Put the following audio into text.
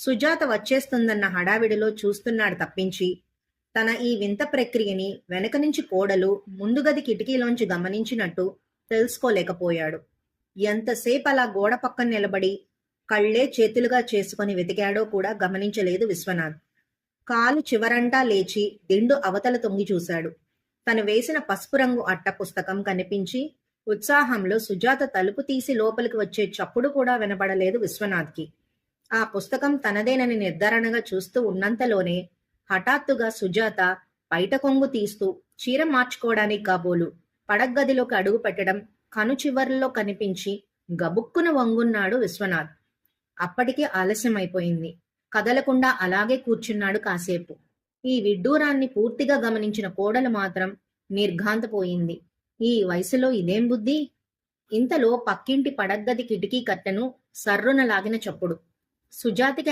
సుజాత వచ్చేస్తుందన్న హడావిడిలో చూస్తున్నాడు తప్పించి, తన ఈ వింత ప్రక్రియని వెనక నుంచి కోడలు ముందు గది కిటికీలోంచి గమనించినట్టు తెలుసుకోలేకపోయాడు. ఎంతసేపు అలా గోడ పక్కన నిలబడి కళ్ళే చేతులుగా చేసుకుని వెతికాడో కూడా గమనించలేదు విశ్వనాథ్. కాలు చివరంటా లేచి దిండు అవతల తొంగి చూశాడు. తను వేసిన పసుపు రంగు అట్ట పుస్తకం కనిపించి ఉత్సాహంలో సుజాత తలుపు తీసి లోపలికి వచ్చే చప్పుడు కూడా వినపడలేదు విశ్వనాథ్కి. ఆ పుస్తకం తనదేనని నిర్ధారణగా చూస్తూ ఉన్నంతలోనే హఠాత్తుగా సుజాత బయట కొంగు తీస్తూ చీర మార్చుకోవడానికి కాబోలు పడగ్గదిలోకి అడుగు పెట్టడం కను చివర్లో కనిపించి గబుక్కున వంగున్నాడు విశ్వనాథ్. అప్పటికే ఆలస్యమైపోయింది. కదలకుండా అలాగే కూర్చున్నాడు కాసేపు. ఈ విడ్డూరాన్ని పూర్తిగా గమనించిన కోడలు మాత్రం నిర్ఘాంతపోయింది. ఈ వయసులో ఇదేం బుద్ధి? ఇంతలో పక్కింటి పడగ్గది కిటికీ కట్టెను సర్రున లాగిన చప్పుడు. సుజాతకి